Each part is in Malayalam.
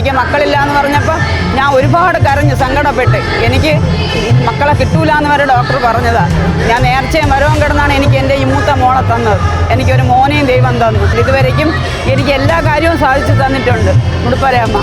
എനിക്ക് മക്കളില്ല എന്ന് പറഞ്ഞപ്പോൾ ഞാൻ ഒരുപാട് കരഞ്ഞു, സങ്കടപ്പെട്ട്. എനിക്ക് മക്കളെ കിട്ടൂല എന്ന് വരെ ഡോക്ടർ പറഞ്ഞതാണ്. ഞാൻ നേർച്ചയും വരവും കിടന്നാണ് എനിക്ക് എൻ്റെ ഈ മൂത്ത മോളെ തന്നത്. എനിക്കൊരു മോനെയും ദൈവം തന്നു. ഇതുവരേക്കും എനിക്ക് എല്ലാ കാര്യവും സാധിച്ചു തന്നിട്ടുണ്ട് മുടിപ്പുരയമ്മ.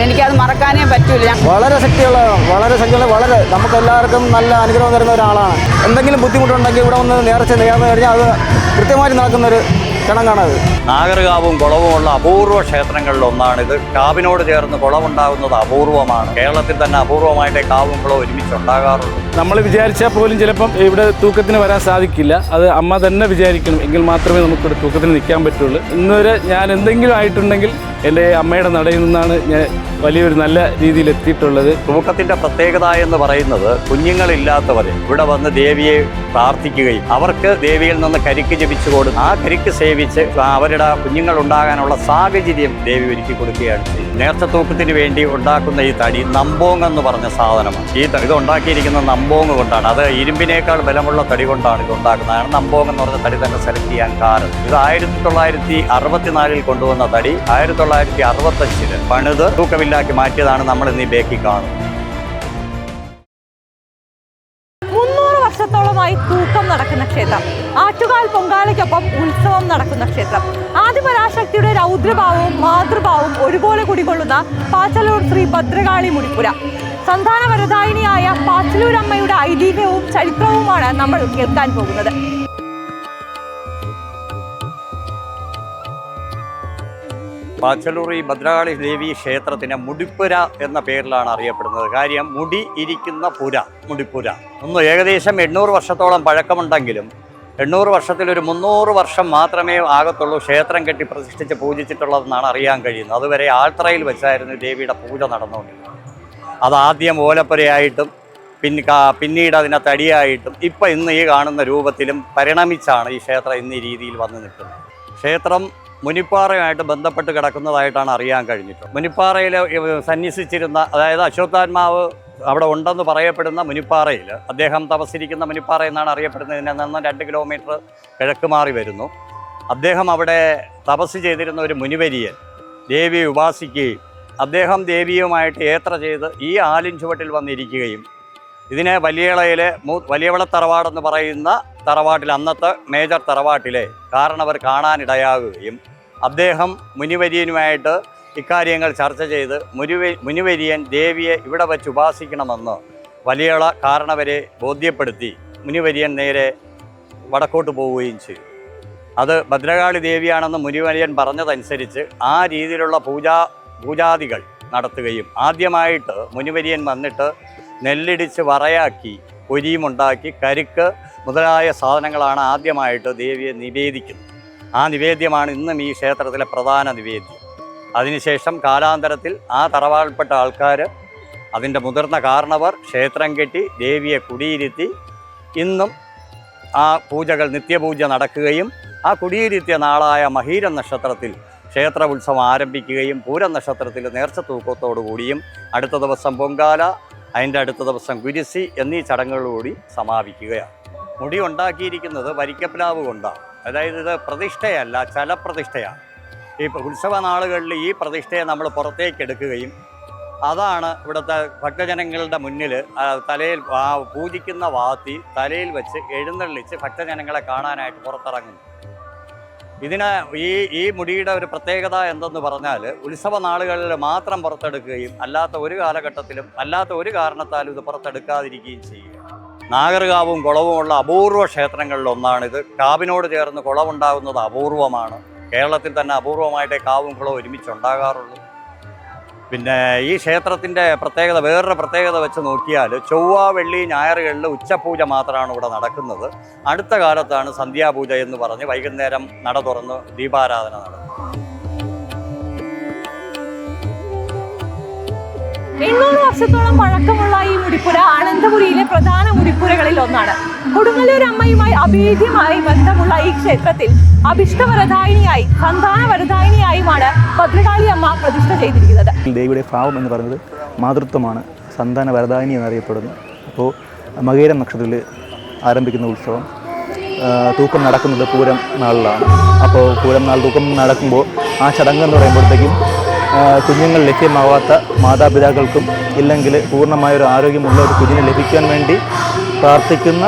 എനിക്കത് മറക്കാനേ പറ്റൂല. വളരെ ശക്തിയുള്ള വളരെ നമുക്കെല്ലാവർക്കും നല്ല അനുഗ്രഹം തരുന്ന ഒരാളാണ്. എന്തെങ്കിലും ബുദ്ധിമുട്ടുണ്ടെങ്കിൽ ഇവിടെ വന്ന് നേർച്ച നേർന്നു കഴിഞ്ഞാൽ അത് കൃത്യമായിട്ട് നടക്കുന്നൊരു ചടങ്ങാണത്. നാഗർകാവും കുളവുമുള്ള അപൂർവ ക്ഷേത്രങ്ങളിൽ ഒന്നാണിത്. കാവിനോട് ചേർന്ന് കുളവുണ്ടാകുന്നത് അപൂർവമാണ്. കേരളത്തിൽ തന്നെ അപൂർവമായിട്ടേ കാവും കുളവും ഒരുമിച്ചുണ്ടാകാറുള്ളൂ. നമ്മൾ വിചാരിച്ചാൽ പോലും ചിലപ്പം ഇവിടെ തൂക്കത്തിന് വരാൻ സാധിക്കില്ല. അത് അമ്മ തന്നെ വിചാരിക്കണം, എങ്കിൽ മാത്രമേ നമുക്കിവിടെ തൂക്കത്തിന് നിൽക്കാൻ പറ്റുള്ളൂ. ഇന്നുവരെ ഞാൻ എന്തെങ്കിലും ആയിട്ടുണ്ടെങ്കിൽ എൻ്റെ അമ്മയുടെ നടയിൽ നിന്നാണ് ഞാൻ വലിയൊരു നല്ല രീതിയിൽ എത്തിയിട്ടുള്ളത്. തൂക്കത്തിൻ്റെ പ്രത്യേകത എന്ന് പറയുന്നത് കുഞ്ഞുങ്ങളില്ലാത്തവരെ ഇവിടെ വന്ന് ദേവിയെ പ്രാർത്ഥിക്കുകയും അവർക്ക് ദേവിയിൽ നിന്ന് കരിക്ക് ജപിച്ചു കൊടുത്ത് ആ കരിക്ക് സേവിച്ച് അവരുടെ കുഞ്ഞുങ്ങൾ ഉണ്ടാകാനുള്ള സാഹചര്യം ദേവി ഒരുക്കി കൊടുക്കുകയാണ് ചെയ്യുന്നത്. നേർച്ച തൂക്കത്തിന് വേണ്ടി ഉണ്ടാക്കുന്ന ഈ തടി നമ്പോങ് എന്ന് പറഞ്ഞ സാധനമാണ്. ഇത് ഉണ്ടാക്കിയിരിക്കുന്ന നമ്പോങ് കൊണ്ടാണ്. അത് ഇരുമ്പിനേക്കാൾ ബലമുള്ള തടി കൊണ്ടാണ് ഇത് ഉണ്ടാക്കുന്നത്. നമ്പോങ് എന്ന് പറഞ്ഞ തടി തന്നെ സെലക്ട് ചെയ്യാൻ കാരണം ഇത് 1964 കൊണ്ടുവന്ന തടി 1965 പണിത് തൂക്കമില്ലാക്കി മാറ്റിയതാണ് നമ്മൾ ഇന്ന് ഈ ബേക്കി കാണുന്നത്. 300 വർഷത്തോളമായി തൂക്കം നടക്കുന്ന ക്ഷേത്രം, ആറ്റുകാൽ പൊങ്കാലയ്ക്കൊപ്പം ഉത്സവം നടക്കുന്ന ക്ഷേത്രം, ആദിപരാശക്തിയുടെ രൗദ്രഭാവവും മാതൃഭാവവും ഒരുപോലെ കുടികൊള്ളുന്ന പാച്ചലൂർ ശ്രീ ഭദ്രകാളി മുടിപ്പുര. സന്താനവരദായിനിയായ പാച്ചലൂരമ്മയുടെ ഐതിഹ്യവും ചരിത്രവുമാണ് നമ്മൾ കേൾക്കാൻ പോകുന്നത്. പാച്ചലൂർ ഈ ഭദ്രകാളി ദേവി ക്ഷേത്രത്തിന് മുടിപ്പുര എന്ന പേരിലാണ് അറിയപ്പെടുന്നത്. കാര്യം മുടി ഇരിക്കുന്ന പുര, മുടിപ്പുര. ഏകദേശം 800 വർഷത്തോളം പഴക്കമുണ്ടെങ്കിലും 800 വർഷത്തിൽ ഒരു 300 വർഷം മാത്രമേ ആകത്തുള്ളൂ ക്ഷേത്രം കെട്ടി പ്രതിഷ്ഠിച്ച് പൂജിച്ചിട്ടുള്ളതെന്നാണ് അറിയാൻ കഴിയുന്നത്. അതുവരെ ആൾത്തറയിൽ വെച്ചായിരുന്നു ദേവിയുടെ പൂജ നടന്നുകൊണ്ടിരുന്നത്. അതാദ്യം ഓലപ്പുരയായിട്ടും പിന്നീട് അതിനെ തടിയായിട്ടും ഇന്ന് ഈ കാണുന്ന രൂപത്തിലും പരിണമിച്ചാണ് ഈ ക്ഷേത്രം ഇന്ന് ഈ രീതിയിൽ വന്ന് നിൽക്കുന്നത്. ക്ഷേത്രം മുനിപ്പാറയുമായിട്ട് ബന്ധപ്പെട്ട് കിടക്കുന്നതായിട്ടാണ് അറിയാൻ കഴിഞ്ഞിട്ടുള്ളത്. മുനിപ്പാറയിൽ സന്യസിച്ചിരുന്ന, അതായത് അശ്വത്ഥാത്മാവ് അവിടെ ഉണ്ടെന്ന് പറയപ്പെടുന്ന മുനിപ്പാറയിൽ അദ്ദേഹം തപസ്സിരിക്കുന്ന മുനിപ്പാറ എന്നാണ് അറിയപ്പെടുന്നത്. ഇതിൽ നിന്ന് 2 കിലോമീറ്റർ കിഴക്ക് മാറി വരുന്നു. അദ്ദേഹം അവിടെ തപസ് ചെയ്തിരുന്ന ഒരു മുനിവരിയൻ ദേവിയെ ഉപാസിക്കുകയും അദ്ദേഹം ദേവിയുമായിട്ട് യാത്ര ചെയ്ത് ഈ ആലിൻ ചുവട്ടിൽ വന്നിരിക്കുകയും ഇതിനെ വലിയവള തറവാടെന്ന് പറയുന്ന തറവാട്ടിൽ, അന്നത്തെ മേജർ തറവാട്ടിലെ കാരണവർ കാണാനിടയാകുകയും അദ്ദേഹം മുനിവര്യനുമായിട്ട് ഇക്കാര്യങ്ങൾ ചർച്ച ചെയ്ത് മുനിവര്യൻ ദേവിയെ ഇവിടെ വച്ച് ഉപാസിക്കണമെന്ന് വലിയള കാരണവരെ ബോധ്യപ്പെടുത്തി മുനിവര്യൻ നേരെ വടക്കോട്ട് പോവുകയും ചെയ്തു. അത് ഭദ്രകാളി ദേവിയാണെന്ന് മുനിവര്യൻ പറഞ്ഞതനുസരിച്ച് ആ രീതിയിലുള്ള പൂജാദികൾ നടത്തുകയും ആദ്യമായിട്ട് മുനിവര്യൻ വന്നിട്ട് നെല്ലിടിച്ച് വറയാക്കി പൊരിയുമുണ്ടാക്കി കരിക്ക് മുതലായ സാധനങ്ങളാണ് ആദ്യമായിട്ട് ദേവിയെ നിവേദിക്കുന്നത്. ആ നിവേദ്യമാണ് ഇന്നും ഈ ക്ഷേത്രത്തിലെ പ്രധാന നിവേദ്യം. അതിനുശേഷം കാലാന്തരത്തിൽ ആ തറവാൾപ്പെട്ട ആൾക്കാർ, അതിൻ്റെ മുതിർന്ന കാരണവർ ക്ഷേത്രം കെട്ടി ദേവിയെ കുടിയിരുത്തി ഇന്നും ആ പൂജകൾ, നിത്യപൂജ നടക്കുകയും ആ കുടിയിരുത്തിയ നാളായ മഹീരം നക്ഷത്രത്തിൽ ക്ഷേത്ര ഉത്സവം ആരംഭിക്കുകയും പൂരം നക്ഷത്രത്തിൽ നേർച്ച തൂക്കത്തോടുകൂടിയും അടുത്ത ദിവസം പൊങ്കാല, അതിൻ്റെ അടുത്ത ദിവസം കുരിശി എന്നീ ചടങ്ങുകളോടുകൂടി സമാപിക്കുകയാണ്. മുടി ഉണ്ടാക്കിയിരിക്കുന്നത് വരിക്കപ്ലാവ് കൊണ്ടാണ്. അതായത് ഇത് പ്രതിഷ്ഠയല്ല, ചലപ്രതിഷ്ഠയാണ്. ഈ ഉത്സവ നാളുകളിൽ ഈ പ്രതിഷ്ഠയെ നമ്മൾ പുറത്തേക്ക് എടുക്കുകയും അതാണ് ഇവിടുത്തെ ഭക്തജനങ്ങളുടെ മുന്നിൽ തലയിൽ പൂജിക്കുന്ന വാത്തി തലയിൽ വെച്ച് എഴുന്നള്ളിച്ച് ഭക്തജനങ്ങളെ കാണാനായിട്ട് പുറത്തിറങ്ങുന്നു. ഈ മുടിയുടെ ഒരു പ്രത്യേകത എന്തെന്ന് പറഞ്ഞാൽ ഉത്സവ നാളുകളിൽ മാത്രം പുറത്തെടുക്കുകയും അല്ലാത്ത ഒരു കാലഘട്ടത്തിലും അല്ലാത്ത ഒരു കാരണത്താലും ഇത് പുറത്തെടുക്കാതിരിക്കുകയും ചെയ്യുക. നാഗർകാവും കുളവുമുള്ള അപൂർവ ക്ഷേത്രങ്ങളിൽ ഒന്നാണിത്. കാവിനോട് ചേർന്ന് കുളവുണ്ടാകുന്നത് അപൂർവമാണ്. കേരളത്തിൽ തന്നെ അപൂർവമായിട്ടേ കാവും കുളവും ഒരുമിച്ചുണ്ടാകാറുള്ളൂ. പിന്നെ ഈ ക്ഷേത്രത്തിൻ്റെ പ്രത്യേകത, വേറൊരു പ്രത്യേകത വെച്ച് നോക്കിയാൽ ചൊവ്വ, വെള്ളി, ഞായറുകളിൽ ഉച്ചപൂജ മാത്രമാണ് ഇവിടെ നടക്കുന്നത്. അടുത്ത കാലത്താണ് സന്ധ്യാപൂജ എന്ന് പറഞ്ഞ് വൈകുന്നേരം നട തുറന്ന് ദീപാരാധന നടത്തുന്നത്. 800 വർഷത്തോളം പഴക്കമുള്ള ഈ മുടിപ്പുര അനന്തപുരിയിലെ പ്രധാന മുടിപ്പുരകളിൽ ഒന്നാണ്. കൊടുങ്ങല്ലൂർ അമ്മയുമായി അഭേദ്യമായി ബന്ധമുള്ള ഈ ക്ഷേത്രത്തിൽ അഭിഷ്ടവരദായിനിയായി, സന്താനവരദായിനിയായുമാണ് ഭദ്രകാളി അമ്മ പ്രതിഷ്ഠ ചെയ്തിരിക്കുന്നത്. ദേവിയുടെ ഭാവം എന്ന് പറയുന്നത് മാതൃത്വമാണ്, സന്താനവരദായിനി എന്നറിയപ്പെടുന്നു. അപ്പോൾ മകയിരം നക്ഷത്രത്തിൽ ആരംഭിക്കുന്ന ഉത്സവം തൂക്കം നടക്കുന്നത് പൂരം നാളിലാണ്. അപ്പോൾ പൂരം നാൾ തൂക്കം നടക്കുമ്പോൾ ആ ചടങ്ങ് എന്ന് പറയുമ്പോഴത്തേക്കും കുഞ്ഞുങ്ങൾ ലഭ്യമാവാത്ത മാതാപിതാക്കൾക്കും ഇല്ലെങ്കിൽ പൂർണ്ണമായൊരു ആരോഗ്യമുള്ള ഒരു കുഞ്ഞിനെ ലഭിക്കാൻ വേണ്ടി പ്രാർത്ഥിക്കുന്ന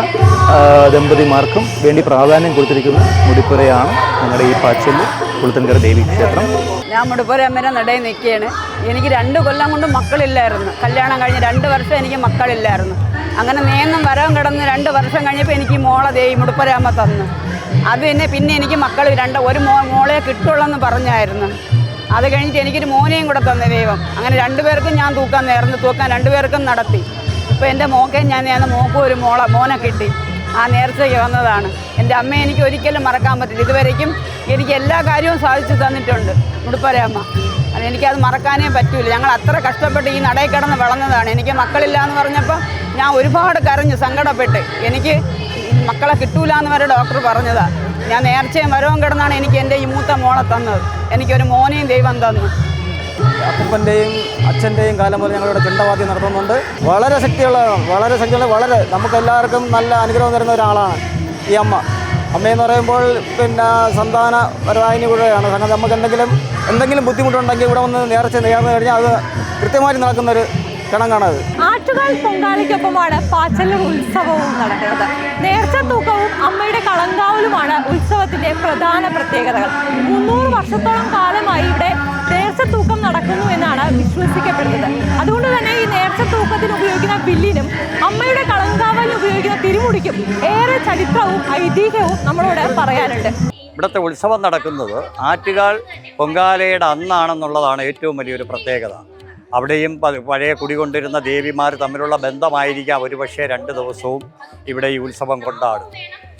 ദമ്പതിമാർക്കും വേണ്ടി പ്രാധാന്യം കൊടുത്തിരിക്കുന്ന മുടിപ്പുരയാണ് ഞങ്ങളുടെ ഈ പാച്ചല് കുളുത്തൻകര ദേവി ക്ഷേത്രം. ഞാൻ മുടിപ്പുര അമ്മേരെ നടയിൽ നിൽക്കുകയാണ്. എനിക്ക് 2 കൊല്ലം കൊണ്ട് മക്കളില്ലായിരുന്നു. കല്യാണം കഴിഞ്ഞ് 2 വർഷം എനിക്ക് മക്കളില്ലായിരുന്നു. അങ്ങനെ നേന്നും വരവും കിടന്ന് 2 വർഷം കഴിഞ്ഞപ്പോൾ എനിക്ക് മോളെ ദേവി മുടിപ്പുര അമ്മ തന്നു. അത് പിന്നെ എനിക്ക് മക്കൾ ഒരു മോളെ കിട്ടുള്ളെന്ന് പറഞ്ഞായിരുന്നു. അത് കഴിഞ്ഞിട്ട് എനിക്കൊരു മോനെയും കൂടെ തന്ന ദൈവം. അങ്ങനെ 2 പേർക്കും ഞാൻ തൂക്കാൻ 2 പേർക്കും നടത്തി. ഇപ്പോൾ എൻ്റെ മോക്കും മോക്കും ഒരു മോനെ കിട്ടി. ആ നേർച്ചയ്ക്ക് വന്നതാണ്. എൻ്റെ അമ്മയെ എനിക്ക് ഒരിക്കലും മറക്കാൻ പറ്റില്ല. ഇതുവരേക്കും എനിക്ക് എല്ലാ കാര്യവും സാധിച്ചു തന്നിട്ടുണ്ട് മുടിപ്പുര അമ്മ. എനിക്കത് മറക്കാനേ പറ്റൂല. ഞങ്ങൾ അത്ര കഷ്ടപ്പെട്ട് ഈ നടയിൽ കിടന്ന് വളർന്നതാണ്. എനിക്ക് മക്കളില്ല എന്ന് പറഞ്ഞപ്പോൾ ഞാൻ ഒരുപാട് കരഞ്ഞു, സങ്കടപ്പെട്ട്. എനിക്ക് മക്കളെ കിട്ടൂല എന്ന് വരെ ഡോക്ടർ പറഞ്ഞതാണ്. ഞാൻ നേർച്ചയും വരവും കിടന്നാണ് എനിക്ക് എൻ്റെ ഈ മൂത്ത മോളെ തന്നത്. എനിക്കൊരു മോനെയും ദൈവം തന്നു. അപ്പൻ്റെയും അച്ഛൻ്റെയും കാലം മുതൽ ഞങ്ങളിവിടെ ചെണ്ടവാദ്യം നടത്തുന്നുണ്ട്. വളരെ ശക്തിയുള്ള വളരെ നമുക്കെല്ലാവർക്കും നല്ല അനുഗ്രഹം തരുന്ന ഒരാളാണ് ഈ അമ്മ. അമ്മയെന്ന് പറയുമ്പോൾ പിന്നെ സന്താനപരവാഹിനി കൂടെയാണ്. നമുക്ക് എന്തെങ്കിലും ബുദ്ധിമുട്ടുണ്ടെങ്കിൽ ഇവിടെ വന്ന് നേർന്നു കഴിഞ്ഞാൽ അത് കൃത്യമായിട്ട് നടക്കുന്നൊരു ചടങ്ങാണത്. ആറ്റുകാൽ പൊങ്കാലയ്ക്കൊപ്പമാണ് പാച്ചല്ലൂർ ഉത്സവവും നടക്കുന്നത്. നേർച്ച തൂക്കവും അമ്മയുടെ കളങ്കാവലുമാണ് ഉത്സവത്തിന്റെ പ്രധാന പ്രത്യേകതകൾ. 300 വർഷത്തോളം കാലമായി ഇവിടെ നേർച്ച തൂക്കം നടക്കുന്നു എന്നാണ് വിശ്വസിക്കപ്പെടുന്നത്. അതുകൊണ്ട് തന്നെ ഈ നേർച്ച തൂക്കത്തിന് ഉപയോഗിക്കുന്ന വില്ലിനും അമ്മയുടെ കളങ്കാവലിന് ഉപയോഗിക്കുന്ന തിരുമുടിക്കും ഏറെ ചരിത്രവും ഐതിഹ്യവും നമ്മളോട് പറയാനുണ്ട്. ഇവിടുത്തെ ഉത്സവം നടക്കുന്നത് ആറ്റുകാൽ പൊങ്കാലയുടെ അന്നാണെന്നുള്ളതാണ് ഏറ്റവും വലിയൊരു പ്രത്യേകത. അവിടെയും പഴയ കുടികൊണ്ടിരുന്ന ദേവിമാർ തമ്മിലുള്ള ബന്ധമായിരിക്കാം ഒരുപക്ഷെ 2 ദിവസവും ഇവിടെ ഈ ഉത്സവം കൊണ്ടാടും.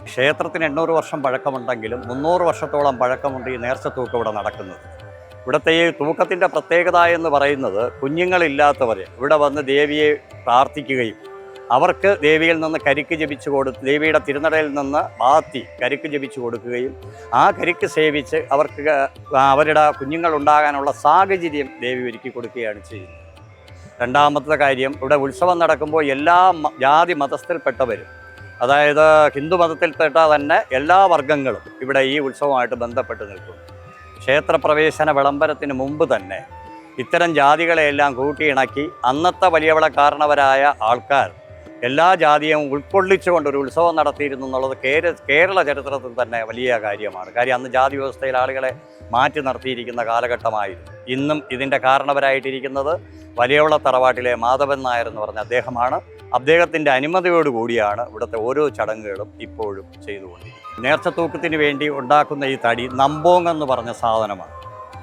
ക്ഷേത്രത്തിന് 800 വർഷം പഴക്കമുണ്ടെങ്കിലും 300 വർഷത്തോളം പഴക്കമുണ്ട് ഈ നേർച്ച തൂക്കം ഇവിടെ നടക്കുന്നത്. ഇവിടുത്തെ ഈ തൂക്കത്തിൻ്റെ പ്രത്യേകത എന്ന് പറയുന്നത് കുഞ്ഞുങ്ങളില്ലാത്തവർ ഇവിടെ വന്ന് ദേവിയെ പ്രാർത്ഥിക്കുകയും അവർക്ക് ദേവിയിൽ നിന്ന് കരിക്ക് ജപിച്ചു ദേവിയുടെ തിരുനടയിൽ നിന്ന് ബാത്തി കരിക്ക് ജപിച്ചു കൊടുക്കുകയും ആ കരിക്ക് സേവിച്ച് അവർക്ക് അവരുടെ കുഞ്ഞുങ്ങൾ ഉണ്ടാകാനുള്ള സാഹചര്യം ദേവി ഒരുക്കി കൊടുക്കുകയാണ് ചെയ്യുന്നത്. രണ്ടാമത്തെ കാര്യം, ഇവിടെ ഉത്സവം നടക്കുമ്പോൾ എല്ലാ ജാതി മതസ്ഥയിൽപ്പെട്ടവരും, അതായത് ഹിന്ദു മതത്തിൽപ്പെട്ട തന്നെ എല്ലാ വർഗങ്ങളും ഇവിടെ ഈ ഉത്സവമായിട്ട് ബന്ധപ്പെട്ട് നിൽക്കുന്നു. ക്ഷേത്രപ്രവേശന വിളംബരത്തിന് മുമ്പ് തന്നെ ഇത്തരം ജാതികളെയെല്ലാം കൂട്ടിയിണക്കി അന്നത്തെ വലിയവളക്കാരണവരായ ആൾക്കാർ എല്ലാ ജാതിയും ഉൾക്കൊള്ളിച്ചുകൊണ്ടൊരു ഉത്സവം നടത്തിയിരുന്നു എന്നുള്ളത് കേരള ചരിത്രത്തിൽ തന്നെ വലിയ കാര്യമാണ്. കാര്യം അന്ന് ജാതി വ്യവസ്ഥയിൽ ആളുകളെ മാറ്റി നിർത്തിയിരിക്കുന്ന കാലഘട്ടമായിരുന്നു. ഇന്നും ഇതിൻ്റെ കാരണവരായിട്ടിരിക്കുന്നത് വലിയവള തറവാട്ടിലെ മാധവൻ നായർ എന്ന് പറഞ്ഞ അദ്ദേഹമാണ്. അദ്ദേഹത്തിൻ്റെ അനുമതിയോടുകൂടിയാണ് ഇവിടുത്തെ ഓരോ ചടങ്ങുകളും ഇപ്പോഴും ചെയ്തുകൊണ്ടിരിക്കുന്നത്. നേർച്ചത്തൂക്കത്തിന് വേണ്ടി ഉണ്ടാക്കുന്ന ഈ തടി നമ്പോങ് എന്ന് പറഞ്ഞ സാധനമാണ്.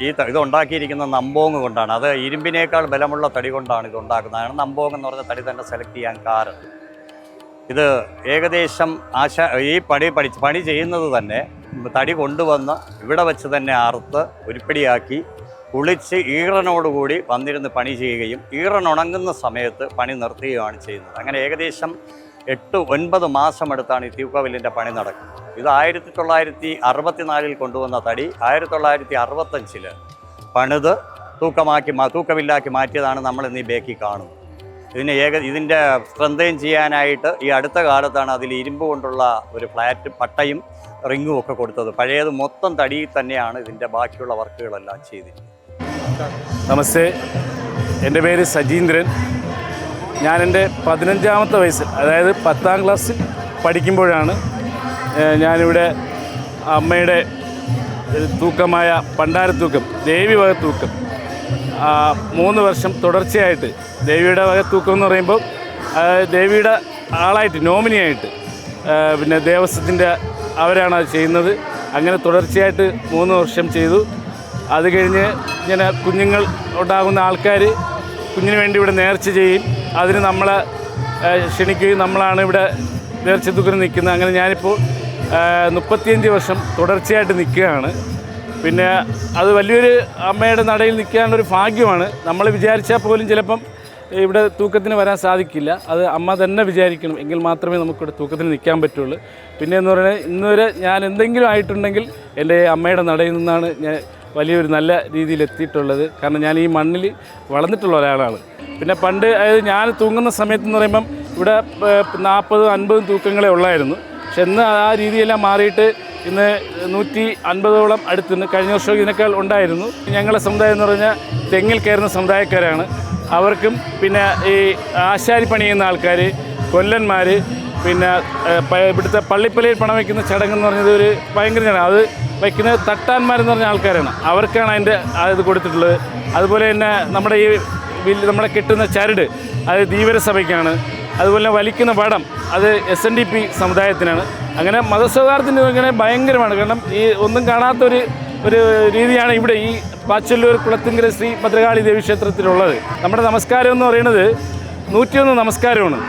ഇത് ഉണ്ടാക്കിയിരിക്കുന്ന നമ്പോങ് കൊണ്ടാണ്. അത് ഇരുമ്പിനേക്കാൾ ബലമുള്ള തടി കൊണ്ടാണ് ഇത് ഉണ്ടാക്കുന്നതാണ്. നമ്പോങ് എന്ന് പറഞ്ഞ തടി തന്നെ സെലക്ട് ചെയ്യാൻ കാരണം ഇത് ഏകദേശം ഈ പണി ചെയ്യുന്നത് തന്നെ തടി കൊണ്ടുവന്ന് ഇവിടെ വെച്ച് തന്നെ അറുത്ത് ഉരുപ്പടിയാക്കി കുളിച്ച് ഈറനോടുകൂടി വന്നിരുന്ന് പണി ചെയ്യുകയും ഈറനുണങ്ങുന്ന സമയത്ത് പണി നിർത്തുകയുമാണ് ചെയ്യുന്നത്. അങ്ങനെ ഏകദേശം 8-9 മാസമെടുത്താണ് ഈ തൂക്കവില്ലിൻ്റെ പണി നടക്കുന്നത്. ഇത് 1964 കൊണ്ടുവന്ന തടി 1965 പണിത് തൂക്കവില്ലാക്കി മാറ്റിയതാണ് നമ്മൾ ഇന്ന് ഈ ബേക്കി കാണുന്നത്. ഇതിൻ്റെ സ്ട്രെങ്തൻ ചെയ്യാനായിട്ട് ഈ അടുത്ത കാലത്താണ് അതിൽ ഇരുമ്പ് കൊണ്ടുള്ള ഒരു ഫ്ലാറ്റ് പട്ടയും റിങ്ങും ഒക്കെ കൊടുത്തത്. പഴയത് മൊത്തം തടിയിൽ തന്നെയാണ് ഇതിൻ്റെ ബാക്കിയുള്ള വർക്കുകളെല്ലാം ചെയ്തിരിക്കുന്നത്. നമസ്തേ, എൻ്റെ പേര് സജീന്ദ്രൻ. ഞാൻ എൻ്റെ 15ാമത്തെ വയസ്സിൽ, അതായത് 10ാം ക്ലാസ്സിൽ പഠിക്കുമ്പോഴാണ് ഞാനിവിടെ അമ്മയുടെ തൂക്കമായ പണ്ടാരത്തൂക്കം, ദേവി വക തൂക്കം 3 വർഷം തുടർച്ചയായിട്ട്, ദേവിയുടെ വക തൂക്കം എന്ന് പറയുമ്പോൾ ദേവിയുടെ ആളായിട്ട്, നോമിനിയായിട്ട്, പിന്നെ ദേവസ്വത്തിൻ്റെ അവരാണ് അത് ചെയ്യുന്നത്. അങ്ങനെ തുടർച്ചയായിട്ട് 3 വർഷം ചെയ്തു. അത് കഴിഞ്ഞ് ഇങ്ങനെ കുഞ്ഞുങ്ങൾ ഉണ്ടാകുന്ന ആൾക്കാർ കുഞ്ഞിന് വേണ്ടി ഇവിടെ നേർച്ച ചെയ്യും. അതിന് നമ്മളെ ക്ഷണിക്കുകയും നമ്മളാണ് ഇവിടെ നേർച്ച തൂക്കത്തിന് നിൽക്കുന്നത്. അങ്ങനെ ഞാനിപ്പോൾ 35 വർഷം തുടർച്ചയായിട്ട് നിൽക്കുകയാണ്. പിന്നെ അത് വലിയൊരു അമ്മയുടെ നടയിൽ നിൽക്കാനുള്ളൊരു ഭാഗ്യമാണ്. നമ്മൾ വിചാരിച്ചാൽ പോലും ചിലപ്പം ഇവിടെ തൂക്കത്തിന് വരാൻ സാധിക്കില്ല. അത് അമ്മ തന്നെ വിചാരിക്കണം, എങ്കിൽ മാത്രമേ നമുക്കിവിടെ തൂക്കത്തിന് നിൽക്കാൻ പറ്റുള്ളൂ. പിന്നെ എന്ന് പറയുന്നത് ഇന്നുവരെ ഞാൻ എന്തെങ്കിലും ആയിട്ടുണ്ടെങ്കിൽ എൻ്റെ അമ്മയുടെ നടയിൽ നിന്നാണ് ഞാൻ വലിയൊരു നല്ല രീതിയിൽ എത്തിയിട്ടുള്ളത്. കാരണം ഞാൻ ഈ മണ്ണിൽ വളർന്നിട്ടുള്ള ഒരാളാണ്. പിന്നെ പണ്ട്, അതായത് ഞാൻ തൂങ്ങുന്ന സമയത്തെന്ന് പറയുമ്പം ഇവിടെ 40-50 തൂക്കങ്ങളെ ഉള്ളായിരുന്നു. പക്ഷെ ഇന്ന് ആ രീതിയെല്ലാം മാറിയിട്ട് ഇന്ന് 150ഓളം അടുത്തുനിന്ന്. കഴിഞ്ഞ വർഷം ഇതിനേക്കാൾ ഉണ്ടായിരുന്നു. ഞങ്ങളുടെ സമുദായം എന്ന് പറഞ്ഞാൽ തെങ്ങിൽ കയറുന്ന സമുദായക്കാരാണ്. അവർക്കും പിന്നെ ഈ ആശാരി പണിയുന്ന ആൾക്കാർ, കൊല്ലന്മാർ, പിന്നെ ഇവിടുത്തെ പള്ളിപ്പലയിൽ പണം വയ്ക്കുന്ന ചടങ്ങെന്ന് പറഞ്ഞത് ഒരു ഭയങ്കര അത് വയ്ക്കുന്നത് തട്ടാന്മാരെന്ന് പറഞ്ഞ ആൾക്കാരാണ്. അവർക്കാണ് അതിൻ്റെ ഇത് കൊടുത്തിട്ടുള്ളത്. അതുപോലെ തന്നെ നമ്മുടെ ഈ നമ്മളെ കെട്ടുന്ന ചരട് അത് ധീവരസഭയ്ക്കാണ്. അതുപോലെ വലിക്കുന്ന വടം അത് SNDP സമുദായത്തിനാണ്. അങ്ങനെ മതസൗഹാർദ്ദത്തിൻ്റെ ഇങ്ങനെ ഭയങ്കരമാണ്. കാരണം ഈ ഒന്നും കാണാത്തൊരു രീതിയാണ് ഇവിടെ ഈ പാച്ചല്ലൂർ കുളത്തിങ്കര ശ്രീ ഭദ്രകാളി ദേവി ക്ഷേത്രത്തിലുള്ളത്. നമ്മുടെ നമസ്കാരം എന്ന് പറയുന്നത് 101 നമസ്കാരമാണ്.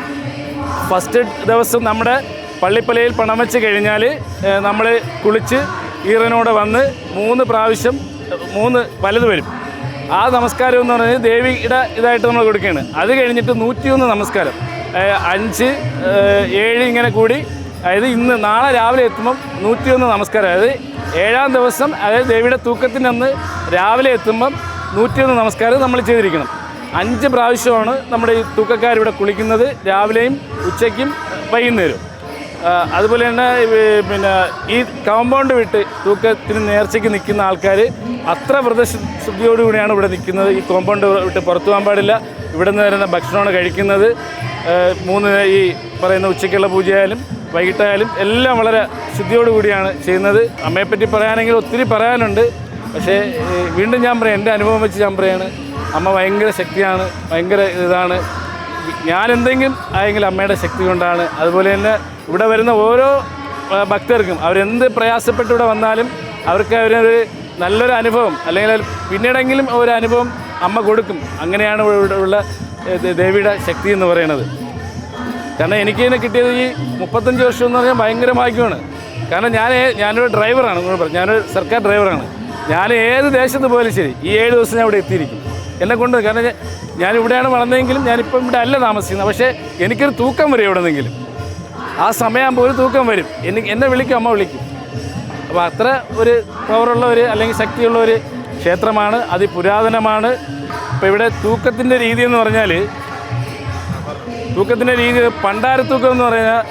ഫസ്റ്റ് ദിവസം നമ്മുടെ പള്ളിപ്പലയിൽ പണം വെച്ച് കഴിഞ്ഞാൽ നമ്മൾ കുളിച്ച് ഈറനോടെ വന്ന് 3 പ്രാവശ്യം 3 വലത് വരും. ആ നമസ്കാരം എന്ന് പറയുന്നത് ദേവിയുടെ ഇതായിട്ട് നമ്മൾ കൊടുക്കുകയാണ്. അത് കഴിഞ്ഞിട്ട് 101 നമസ്കാരം 5, 7 ഇങ്ങനെ കൂടി, അതായത് നാളെ രാവിലെ എത്തുമ്പം 101 നമസ്കാരം. അതായത് 7-ാം ദിവസം, അതായത് ദേവിയുടെ തൂക്കത്തിൻ്റെ അന്ന് രാവിലെ എത്തുമ്പം 101 നമസ്കാരം നമ്മൾ ചെയ്തിരിക്കണം. 5 പ്രാവശ്യമാണ് നമ്മുടെ ഈ തൂക്കക്കാരിവിടെ കുളിക്കുന്നത്, രാവിലെയും ഉച്ചയ്ക്കും വൈകുന്നേരവും. അതുപോലെ തന്നെ പിന്നെ ഈ കോമ്പൗണ്ട് വിട്ട് തൂക്കത്തിന് നേർച്ചയ്ക്ക് നിൽക്കുന്ന ആൾക്കാർ അത്ര വ്രതശുദ്ധിയോടുകൂടിയാണ് ഇവിടെ നിൽക്കുന്നത്. ഈ കോമ്പൗണ്ട് വിട്ട് പുറത്തു പോകാൻ പാടില്ല. ഇവിടെ നിന്ന് വരുന്ന ഭക്ഷണമാണ് കഴിക്കുന്നത്. 3 ഈ പറയുന്ന ഉച്ചയ്ക്കുള്ള പൂജയായാലും വൈകിട്ടായാലും എല്ലാം വളരെ ശുദ്ധിയോടുകൂടിയാണ് ചെയ്യുന്നത്. അമ്മയെപ്പറ്റി പറയുകയാണെങ്കിൽ ഒത്തിരി പറയാനുണ്ട്. പക്ഷേ വീണ്ടും ഞാൻ പറയാം, എൻ്റെ അനുഭവം വെച്ച് ഞാൻ പറയാണ്, അമ്മ ഭയങ്കര ശക്തിയാണ്, ഭയങ്കര ഇതാണ്. ഞാൻ എന്തെങ്കിലും ആയെങ്കിലും അമ്മയുടെ ശക്തി കൊണ്ടാണ്. അതുപോലെ തന്നെ ഇവിടെ വരുന്ന ഓരോ ഭക്തർക്കും അവരെന്ത് പ്രയാസപ്പെട്ട് ഇവിടെ വന്നാലും അവർക്ക് അവരൊരു നല്ലൊരു അനുഭവം അല്ലെങ്കിൽ പിന്നീടെങ്കിലും ഒരു അനുഭവം അമ്മ കൊടുക്കും. അങ്ങനെയാണ് ഇവിടെ ഉള്ള ദേവിയുടെ ശക്തി എന്ന് പറയുന്നത്. കാരണം എനിക്ക് ഇതിനെ കിട്ടിയത് ഈ 35 വർഷം എന്ന് പറഞ്ഞാൽ ഭയങ്കര ഭാഗ്യമാണ്. കാരണം ഞാനൊരു ഡ്രൈവറാണ്. ഞാനൊരു സർക്കാർ ഡ്രൈവറാണ്. ഞാൻ ഏത് ദേശത്ത് പോയാലും ശരി ഈ 7 ദിവസം ഞാൻ ഇവിടെ എത്തിയിരിക്കും. എന്നെ കൊണ്ട്, കാരണം ഞാൻ ഇവിടെയാണ് വളർന്നതെങ്കിലും ഞാനിപ്പം ഇവിടെ അല്ല താമസിക്കുന്നത്. പക്ഷേ എനിക്കൊരു തൂക്കം വരും എവിടെ നിന്നെങ്കിലും. ആ സമയമാകുമ്പോൾ ഒരു തൂക്കം വരും. എന്നെ വിളിക്കും, അമ്മ വിളിക്കും. അപ്പോൾ അത്ര ഒരു പവറുള്ള അല്ലെങ്കിൽ ശക്തിയുള്ള ഒരു ക്ഷേത്രമാണ്. അതിപുരാതനമാണ്. ഇപ്പോൾ ഇവിടെ തൂക്കത്തിൻ്റെ രീതി എന്ന് പറഞ്ഞാൽ, തൂക്കത്തിൻ്റെ രീതി പണ്ടാരത്തൂക്കം എന്ന് പറഞ്ഞാൽ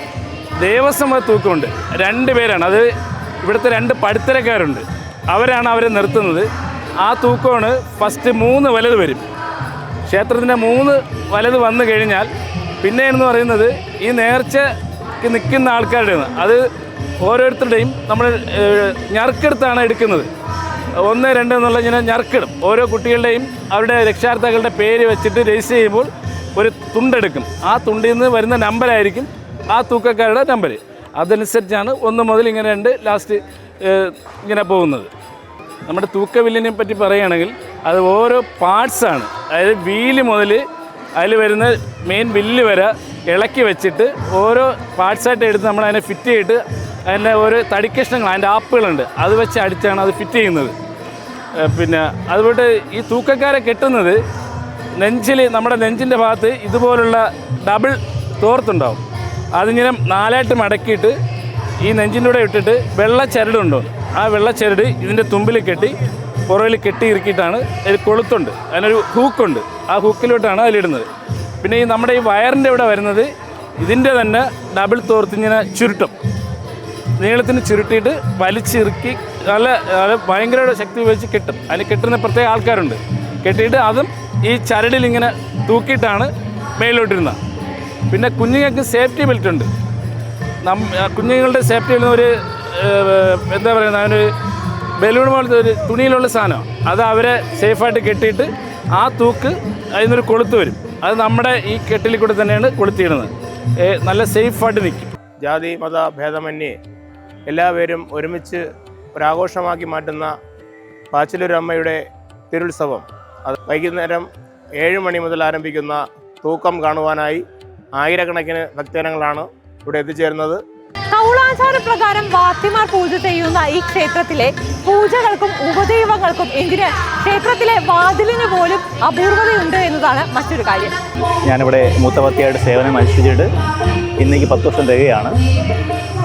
ദേവസ്വം തൂക്കമുണ്ട്. 2 പേരാണ്. അത് ഇവിടുത്തെ 2 പടുത്തരക്കാരുണ്ട്. അവരാണ് അവരെ നിർത്തുന്നത്. ആ തൂക്കമാണ് ഫസ്റ്റ് 3 വലത് വരും. ക്ഷേത്രത്തിൻ്റെ 3 വലത് വന്നു കഴിഞ്ഞാൽ പിന്നെ എന്ന് പറയുന്നത് ഈ നേർച്ചയ്ക്ക് നിൽക്കുന്ന ആൾക്കാരുടെയാണ്. അത് ഓരോരുത്തരുടെയും നമ്മൾ ഞറുക്കെടുത്താണ് എടുക്കുന്നത്. 1, 2 എന്നുള്ള ഇങ്ങനെ ഞറുക്കിടും. ഓരോ കുട്ടികളുടെയും അവരുടെ രക്ഷാകർത്താക്കളുടെ പേര് വെച്ചിട്ട് രജിസ്റ്റർ ചെയ്യുമ്പോൾ ഒരു തുണ്ടെടുക്കും. ആ തുണ്ടിൽ നിന്ന് വരുന്ന നമ്പറായിരിക്കും ആ തൂക്കക്കാരുടെ നമ്പർ. അതനുസരിച്ചാണ് 1 മുതൽ ഇങ്ങനെ 2 ലാസ്റ്റ് ഇങ്ങനെ പോകുന്നത്. നമ്മുടെ തൂക്കവില്ലിനെ പറ്റി പറയുകയാണെങ്കിൽ അത് ഓരോ പാർട്സാണ്. അതായത് വീല് മുതൽ അതിൽ വരുന്ന മെയിൻ വില്ല് വരെ ഇളക്കി വെച്ചിട്ട് ഓരോ പാർട്സായിട്ട് എടുത്ത് നമ്മൾ അതിനെ ഫിറ്റ് ചെയ്തിട്ട് അതിൻ്റെ ഓരോ തടിക്കഷ്ണങ്ങൾ, അതിൻ്റെ ആപ്പുകളുണ്ട്, അത് വെച്ച് അടിച്ചാണ് അത് ഫിറ്റ് ചെയ്യുന്നത്. പിന്നെ അതുപോലെ ഈ തൂക്കക്കാരെ കെട്ടുന്നത് നമ്മുടെ നെഞ്ചിൻ്റെ ഭാഗത്ത് ഇതുപോലുള്ള ഡബിൾ തോർത്തുണ്ടാവും. അതിങ്ങനെ 4ആയിട്ട് മടക്കിയിട്ട് ഈ നെഞ്ചിൻ്റെ കൂടെ ഇട്ടിട്ട് വെള്ള ചരടുണ്ടോ, ആ വെള്ള ചരട് ഇതിൻ്റെ തുമ്പിൽ കെട്ടി പുറകിൽ കെട്ടി ഇറുക്കിയിട്ടാണ് അതിൽ കൊളുത്തുണ്ട്. അതിനൊരു ഹൂക്കുണ്ട്. ആ ഹൂക്കിലോട്ടാണ് അതിലിടുന്നത്. പിന്നെ ഈ നമ്മുടെ ഈ വയറിൻ്റെ ഇവിടെ വരുന്നത് ഇതിൻ്റെ തന്നെ ഡബിൾ തോർത്തിങ്ങനെ ചുരുട്ടും, നീളത്തിന് ചുരുട്ടിയിട്ട് വലിച്ചിറുക്കി നല്ല ഭയങ്കര ശക്തി ഉപയോഗിച്ച് കെട്ടും. അതിന് കെട്ടുന്ന പ്രത്യേക ആൾക്കാരുണ്ട്. കെട്ടിയിട്ട് അതും ഈ ചരടിൽ ഇങ്ങനെ തൂക്കിയിട്ടാണ് മേലോട്ടിരുന്നത്. പിന്നെ കുഞ്ഞുങ്ങൾക്ക് സേഫ്റ്റി ബെൽറ്റ് ഉണ്ട്. കുഞ്ഞുങ്ങളുടെ സേഫ്റ്റി ഉള്ള ഒരു എന്താ പറയുന്നത്, അതിനൊരു ബലൂൺ പോലത്തെ ഒരു തുണിയിലുള്ള സാധനം, അത് അവരെ സേഫായിട്ട് കെട്ടിയിട്ട് ആ തൂക്ക് അതിൽ നിന്നൊരു കൊളുത്ത് വരും. അത് നമ്മുടെ ഈ കെട്ടിൽ കൂടെ തന്നെയാണ് കൊളുത്തിയിടുന്നത്. നല്ല സേഫായിട്ട് നിൽക്കും. ജാതി മത ഭേദമന്യേ എല്ലാവരും ഒരുമിച്ച് ഒരാഘോഷമാക്കി മാറ്റുന്ന പാച്ചല്ലൂർ അമ്മയുടെ തിരുത്സവം അത് വൈകുന്നേരം 7 മണി മുതൽ ആരംഭിക്കുന്ന തൂക്കം കാണുവാനായി ആയിരക്കണക്കിന് ഭക്തജനങ്ങളാണ് ഇവിടെ എത്തിച്ചേരുന്നത്. കൗളാചാരപ്രകാരം വാത്തിമാർ പൂജ ചെയ്യുന്ന ഈ ക്ഷേത്രത്തിലെ പൂജകൾക്കും ഉപദൈവങ്ങൾക്കും എന്തിന് ക്ഷേത്രത്തിലെ വാതിലിന് പോലും അപൂർവതയുണ്ട് എന്നതാണ് മറ്റൊരു കാര്യം. ഞാനിവിടെ മൂത്തവത്തിയായിട്ട് സേവനം അനുഷ്ഠിച്ചിട്ട് ഇന്നേക്ക് 10 വർഷം തികയാണ്.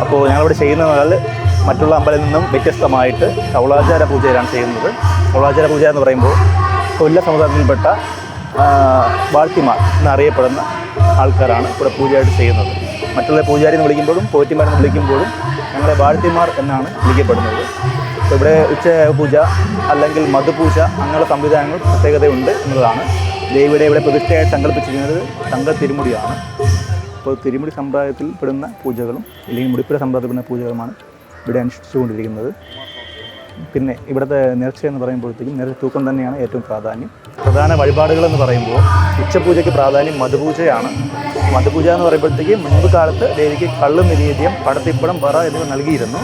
അപ്പോൾ ഞങ്ങളിവിടെ ചെയ്യുന്നത് മറ്റുള്ള അമ്പലത്തിൽ നിന്നും വ്യത്യസ്തമായിട്ട് കൗളാചാര പൂജയിലാണ് ചെയ്യുന്നത്. കൗളാചാര പൂജ എന്ന് പറയുമ്പോൾ കൊല്ല സമുദായത്തിൽപ്പെട്ട വാഴ്ത്തിമാർ എന്നറിയപ്പെടുന്ന ആൾക്കാരാണ് ഇവിടെ പൂജയായിട്ട് ചെയ്യുന്നത്. മറ്റുള്ള പൂജാരി എന്ന് വിളിക്കുമ്പോഴും പോറ്റിമാരെന്ന് വിളിക്കുമ്പോഴും ഞങ്ങളെ വാഴ്ത്തിമാർ എന്നാണ് വിളിക്കപ്പെടുന്നത്. അപ്പോൾ ഇവിടെ ഉച്ച പൂജ അല്ലെങ്കിൽ മധുപൂജ അങ്ങനെയുള്ള സംവിധാനങ്ങൾ പ്രത്യേകതയുണ്ട് എന്നുള്ളതാണ്. ദേവിയുടെ ഇവിടെ പ്രതിഷ്ഠയായി സങ്കല്പിച്ചിരിക്കുന്നത് തങ്ക തിരുമുടിയാണ്. അപ്പോൾ തിരുമുടി സമ്പ്രദായത്തിൽ പെടുന്ന പൂജകളും അല്ലെങ്കിൽ മുടിപ്പുര സമ്പ്രദായത്തിൽപ്പെടുന്ന പൂജകളുമാണ് ഇവിടെ അനുഷ്ഠിച്ചുകൊണ്ടിരിക്കുന്നത്. പിന്നെ ഇവിടുത്തെ നേർച്ച എന്ന് പറയുമ്പോഴത്തേക്കും നേർച്ച തൂക്കം തന്നെയാണ് ഏറ്റവും പ്രാധാന്യം. പ്രധാന വഴിപാടുകളെന്ന് പറയുമ്പോൾ ഉച്ചപൂജയ്ക്ക് പ്രാധാന്യം മധുപൂജയാണ്. മധുപൂജ എന്ന് പറയുമ്പോഴത്തേക്ക് മുൻപ് കാലത്ത് ദേവിക്ക് കള്ള് നിവേദ്യം, പടത്തിപ്പടം, പറ എന്നിവ നൽകിയിരുന്നു.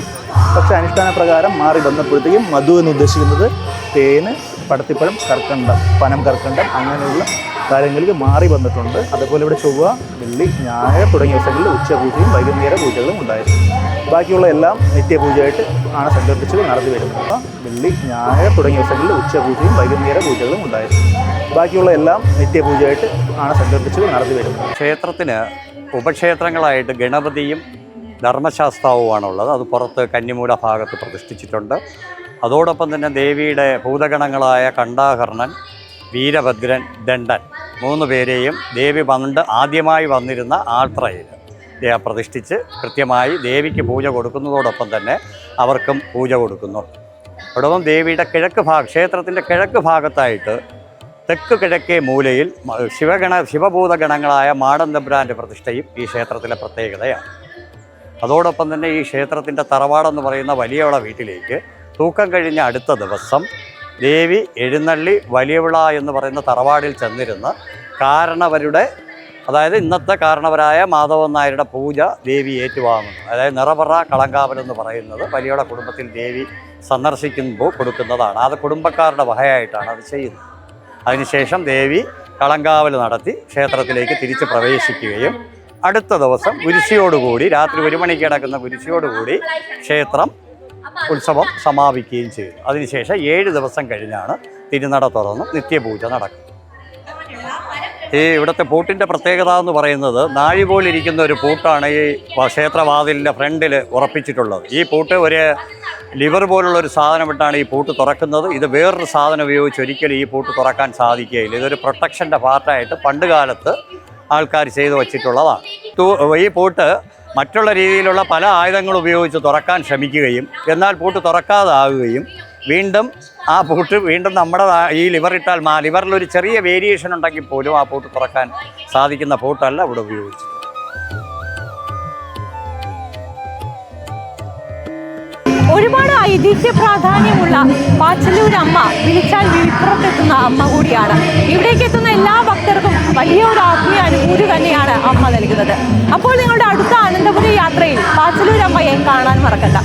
പക്ഷേ അനുഷ്ഠാന പ്രകാരം മാറി വന്നപ്പോഴത്തേക്കും മധു എന്ന് ഉദ്ദേശിക്കുന്നത് തേന്, പടത്തിപ്പഴം, കർക്കണ്ടം, പനം കർക്കണ്ടം അങ്ങനെയുള്ള കാര്യങ്ങൾക്ക് മാറി വന്നിട്ടുണ്ട്. അതുപോലെ ഇവിടെ ചൊവ്വ, വെള്ളി, ഞായർ തുടങ്ങിയ ദിവസങ്ങളിൽ ഉച്ചപൂജയും വൈകുന്നേര പൂജകളും ഉണ്ടായിരുന്നു. ബാക്കിയുള്ള എല്ലാം നിത്യപൂജയായിട്ട് ആണ് സങ്കല്പിച്ച് നടത്തി വരുന്നത്. വെള്ളി, ഞായർ തുടങ്ങിയ ദിവസങ്ങളിൽ ഉച്ചപൂജയും വൈകുന്നേര പൂജകളും ഉണ്ടായിരുന്നു. ബാക്കിയുള്ള എല്ലാം നിത്യപൂജയായിട്ട് ആണ് സങ്കല്പിച്ച് നടത്തി വരുന്നത്. ക്ഷേത്രത്തിന് ഉപക്ഷേത്രങ്ങളായിട്ട് ഗണപതിയും ധർമ്മശാസ്താവുമാണുള്ളത്. അത് പുറത്ത് കന്നിമൂല ഭാഗത്ത് പ്രതിഷ്ഠിച്ചിട്ടുണ്ട്. അതോടൊപ്പം തന്നെ ദേവിയുടെ ഭൂതഗണങ്ങളായ കണ്ടാകർണൻ, വീരഭദ്രൻ, ദണ്ഡൻ 3 പേരെയും ദേവി ആദ്യമായി വന്നിരുന്ന ആൾത്രയിൽ പ്രതിഷ്ഠിച്ച് കൃത്യമായി ദേവിക്ക് പൂജ കൊടുക്കുന്നതോടൊപ്പം തന്നെ അവർക്കും പൂജ കൊടുക്കുന്നുണ്ട്. അതോടൊപ്പം ദേവിയുടെ ക്ഷേത്രത്തിൻ്റെ കിഴക്ക് ഭാഗത്തായിട്ട് തെക്ക് കിഴക്കേ മൂലയിൽ ശിവഭൂതഗണങ്ങളായ മാടൻ തമ്പുരാൻ്റെ പ്രതിഷ്ഠയും ഈ ക്ഷേത്രത്തിലെ പ്രത്യേകതയാണ്. അതോടൊപ്പം തന്നെ ഈ ക്ഷേത്രത്തിൻ്റെ തറവാടെന്ന് പറയുന്ന വലിയവിള വീട്ടിലേക്ക് തൂക്കം കഴിഞ്ഞ അടുത്ത ദിവസം ദേവി എഴുന്നള്ളി വലിയവിള എന്ന് പറയുന്ന തറവാടിൽ ചെന്നിരുന്ന് കാരണവരുടെ, അതായത് ഇന്നത്തെ കാരണവരായ മാധവൻ നായരുടെ പൂജ ദേവി ഏറ്റുവാങ്ങുന്നു. അതായത് നിറപറ കളങ്കാവൽ എന്ന് പറയുന്നത് വലിയവിള കുടുംബത്തിൽ ദേവി സന്ദർശിക്കുമ്പോൾ കൊടുക്കുന്നതാണ്. അത് കുടുംബക്കാരുടെ വകയായിട്ടാണ് അത് ചെയ്യുന്നത്. അതിനുശേഷം ദേവി കളങ്കാവൽ നടത്തി ക്ഷേത്രത്തിലേക്ക് തിരിച്ച് പ്രവേശിക്കുകയും അടുത്ത ദിവസം കുരിശിയോടുകൂടി രാത്രി 1 മണിക്ക് കിടക്കുന്ന കുരിശിയോടുകൂടി ക്ഷേത്രം ഉത്സവം സമാപിക്കുകയും ചെയ്തു. അതിനുശേഷം 7 ദിവസം കഴിഞ്ഞാണ് തിരുനട തുറന്ന് നിത്യപൂജ നടക്കുന്നത്. ഈ ഇവിടുത്തെ പൂട്ടിൻ്റെ പ്രത്യേകത എന്ന് പറയുന്നത് നാഴി പോലിരിക്കുന്ന ഒരു പൂട്ടാണ് ഈ ക്ഷേത്രവാതിലിൻ്റെ ഫ്രണ്ടിൽ ഉറപ്പിച്ചിട്ടുള്ളത്. ഈ പൂട്ട് ഒരു ലിവർ പോലുള്ള ഒരു സാധനം ഇട്ടാണ് ഈ പൂട്ട് തുറക്കുന്നത്. ഇത് വേറൊരു സാധനം ഉപയോഗിച്ച് ഒരിക്കലും ഈ പൂട്ട് തുറക്കാൻ സാധിക്കുകയില്ല. ഇതൊരു പ്രൊട്ടക്ഷൻ്റെ പാർട്ടായിട്ട് പണ്ട് കാലത്ത് ആൾക്കാർ ചെയ്തു വച്ചിട്ടുള്ളതാണ്. ഈ പൂട്ട് മറ്റുള്ള രീതിയിലുള്ള പല ആയുധങ്ങൾ ഉപയോഗിച്ച് തുറക്കാൻ ശ്രമിക്കുകയും എന്നാൽ പൂട്ട് തുറക്കാതാവുകയും വീണ്ടും ആ പൂട്ട് വീണ്ടും നമ്മുടെ ഈ ലിവറിട്ടാൽ ലിവറിലൊരു ചെറിയ വേരിയേഷൻ ഉണ്ടെങ്കിൽ പോലും ആ പൂട്ട് തുറക്കാൻ സാധിക്കുന്ന പൂട്ടല്ല ഇവിടെ ഉപയോഗിച്ചത്. ഒരുപാട് ഐതിഹ്യ പ്രാധാന്യമുള്ള പാച്ചല്ലൂർ അമ്മ വിളിച്ചാൽ വിളിപ്പുറത്തെത്തുന്ന അമ്മ കൂടിയാണ്. ഇവിടേക്ക് എത്തുന്ന എല്ലാ ഭക്തർക്കും വലിയ ഒരു ആത്മീയ അനുഭൂതി തന്നെയാണ് അമ്മ നൽകുന്നത്. അപ്പോൾ നിങ്ങളുടെ അടുത്ത അനന്തപുരി യാത്രയിൽ പാച്ചല്ലൂർ അമ്മയെ കാണാൻ മറക്കണ്ട.